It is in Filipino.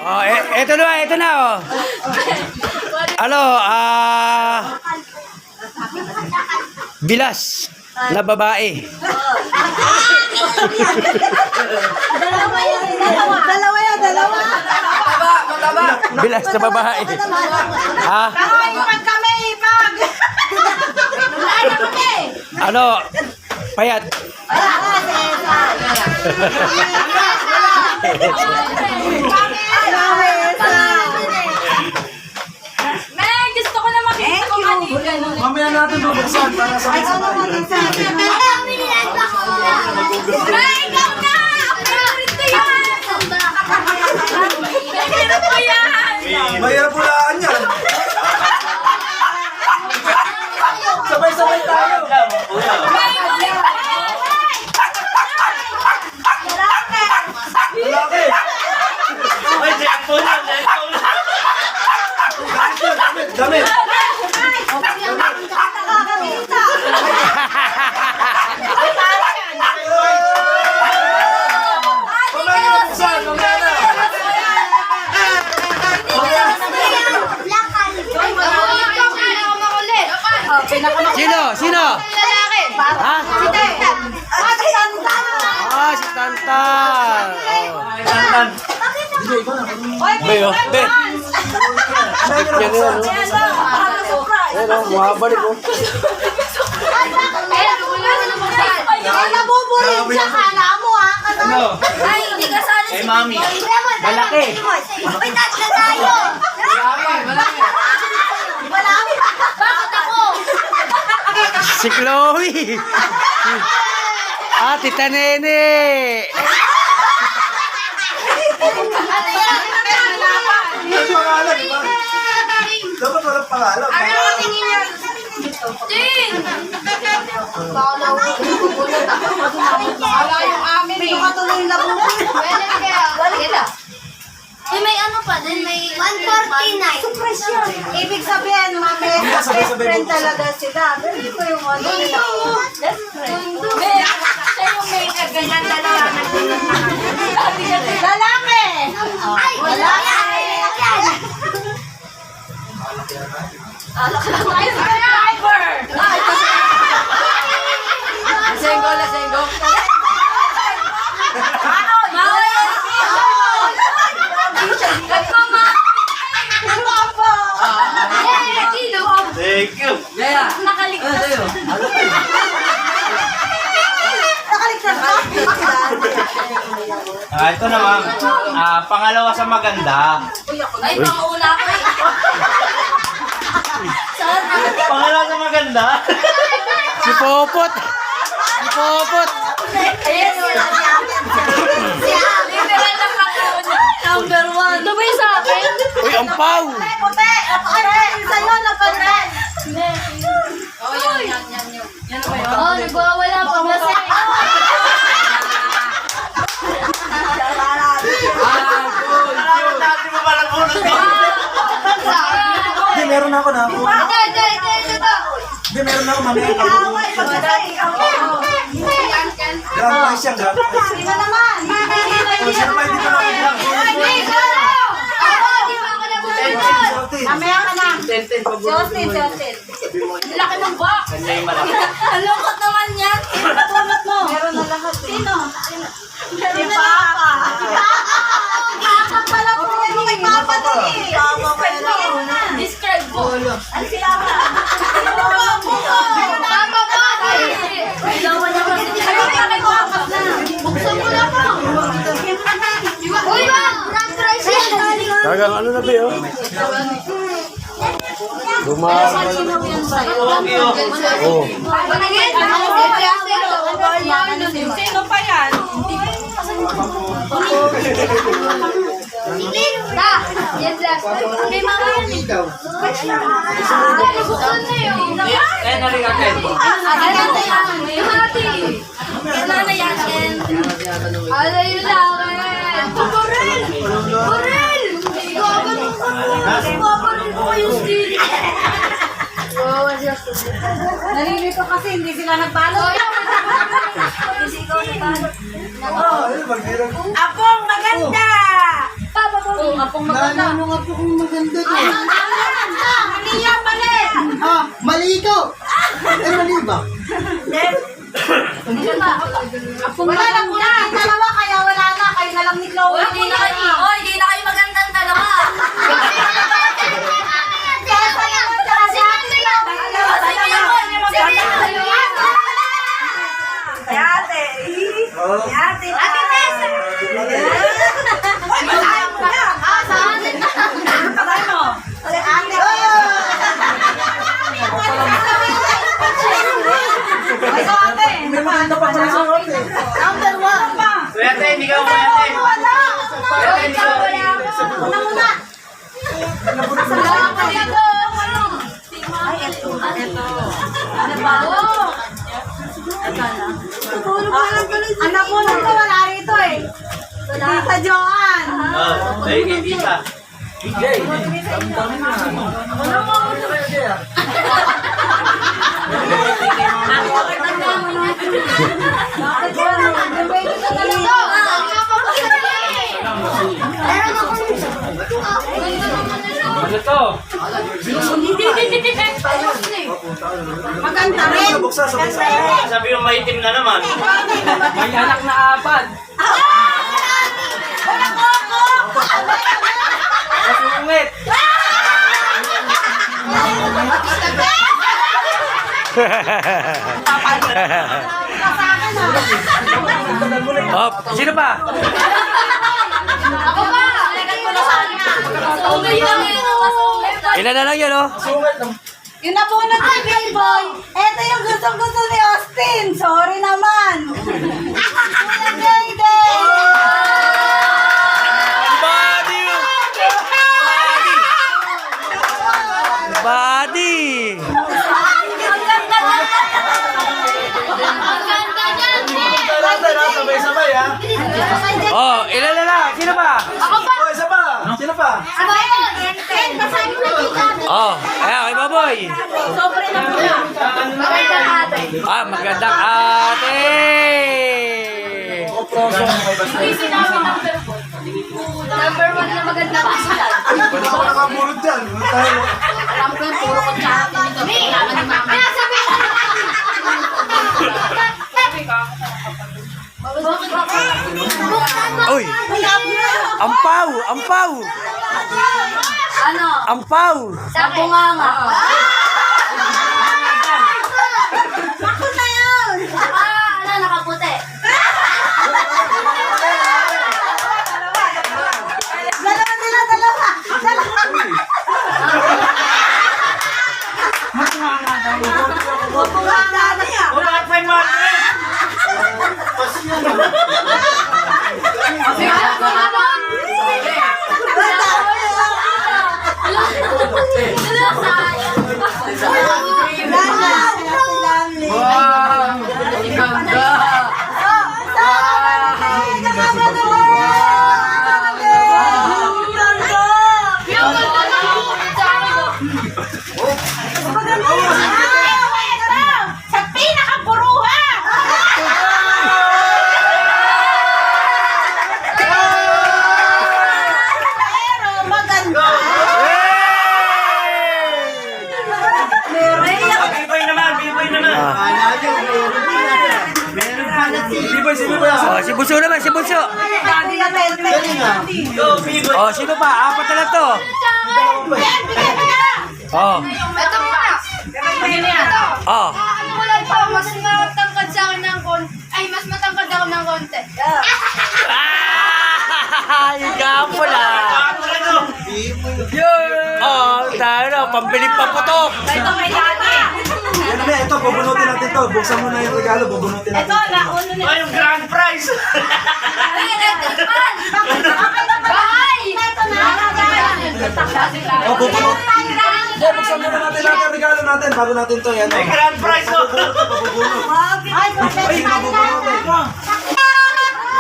Oh, eto na, oh. Ano, bilas na babae. Dalawa. Bilas na babae. Ha? Ipag kami, ipag. Ano? Payat. Meg, gusto ko na makita ko kanina. Mamaya natin bubuksan para sa Meg, ikaw na! Favorite ko yan! Favorite ko yan! Mahirap hulaan yan. Sabay-sabay tayo. Favorite ko yan! Lalaki. Ay, jackpot na, jackpot na. Damit. Mamaya na buksan. Mamaya na. Sino? Ha? Ah, si Tantan. Oh. Be. Yan yun, ano? Yan, oh, mabalik, oh. Nabuburin siya, kala mo ha? Ano? Ay, hindi ka sana Hey, mami. Malaki. May touch na tayo. Malaki. Bakit ako? Si Chloe. Ah, Tita Nene. Ang pangalan, di ba? Dapat walang pangalan. Din! Hindi ko katuloy na buburin. May ano pa din, may 149. Surprise yun. Ibig sabihin, mami, best friend talaga sila. Hindi ko yung ano nila. Best friend. Siya yung may ganyan talaga. Lalaki! Ay, Lalaki! Ay, driver! Lasenggo. Thank you. Nakaligtas. Nakaligtas ka? Ito na, ma'am. Pangalawa sa maganda. Ay, pangauna ko eh. Pangalawa sa maganda. Si Popot. Ayan o. Literal na pangauna. Number 1. Ito ba yung sa akin? Uy, ang pau. Puti! Sa'yo na pa rin. Oh, nagwawala pa kasi. Dati mo pala bunot ko. Hindi, meron ako na. Ito. Hindi, meron ako. Mamaya ka. Grand prize yan, grand prize. Sino naman? O, sino ba hindi pa nakilang? Mamaya ka na. Justin. Laki ng box. Kanya yung malaki. Ang lungkot naman yan. Tulot mo. Meron na lahat. Sino? Si Papa. Papa pala po. Hindi kay Papa to eh. Papa pala. Describe mo. Ano si Papa? Papa ba? Ilawan naman. Ayaw ka kay Papa na. Buksan mo na po. Uy, ma'am. Grand-prize yan. Talagang ano na ba yun? Oh. Sino pa yan? Yes, last one. Kay mama yan eh. Buksan na yun. Eh, narigatin. Yung ate. Kailangan yan. Ala yun lang. Corel! Corel! Gagano ka po. Paparil ko kayo stick. Nalilito kasi hindi sila nagbalot. Kasi ikaw nagbalot. Ah, ayun, maghirap. Apong maganda! Oo, apong maganda. Ano nga po kung maganda to? Mali yan, mali. Ah, mali ikaw! Eh, mali ba? Wala na po na. Dalawa, kaya wala na. Kayo na lang ni Chloe. Oy, di na kayo magandang dalawa. Ate. Ate. Ate Tess. Ay, malayo mo na. Patay mo. Ate. Ay, so ate. May maganda pa pala sa ate. Number 1. Swerte, hindi ka swerte. Wala. Swerte, hindi ka Una muna. Ay, ito. Ano ba? Anak mo nung wala rito eh. Tita Joan. Ay, kay tita. Ano to? Maganda rin. Buksa, sa buksa. Sabi yung maitim na naman. May anak na apat. Masungit. Oh, sino pa? Ako ba? Sungay lang yun. Ilan na lang yun, oh? Yung napunod ni Playboy, eto yung gustong-gusto ni Austin. Sorry naman. Kuya Jayden. Body! Body! Sabay-sabay, ha? Oh, ilan na lang? Sino pa? Ako ba? Oh, isa pa. Sino pa? Ano yan? Basahin mo na dito. Oh, ayan, kay Baboy. Sobre na muna. Magandang ate. Ah, magandang ate! Number 1 na magandang asulat. Pwede ko nakamulot dyan. Tayo. Alam ko yung puro ko sa akin dito. Kailangan ni mama. Kaya sabi ko. Uy! Ampaw! Ampaw! Ano? Ampaw! Sa bunganga. Ako na yun. Ano, nakaputi. Dalawa sila, dalawa. Pupunganga na yan. Bakit may market? Sa pinakapuruha! Pero maganda. Bibay naman, bibay naman. Bibay, sino ba? Oh, si Bunso naman, si Bunso. Go, bibay. Oh, sino pa? Apat na lang to. Oh, Ito muna. Ito. oh. Ano ko lang pa, mas matangkad sa akin ng konti. Ay, mas matangkad ako ng konti. Ah! Yung gapo na. Oh, tayo na. Pambiling paputok. Ito kay Dani. Yan na, ito, bubunutin natin to. Buksan mo na yung regalo, bubunutin natin. Ito, nauno na. Ay, yung grand prize. Ay, natikman. Bahay. Ito na. Oh, bubunot. Oh, buksan muna natin lahat yung regalo natin bago natin to. Yan, May oh. grand prize, oh. Bubunot. Ay, Ay, mabubunutin.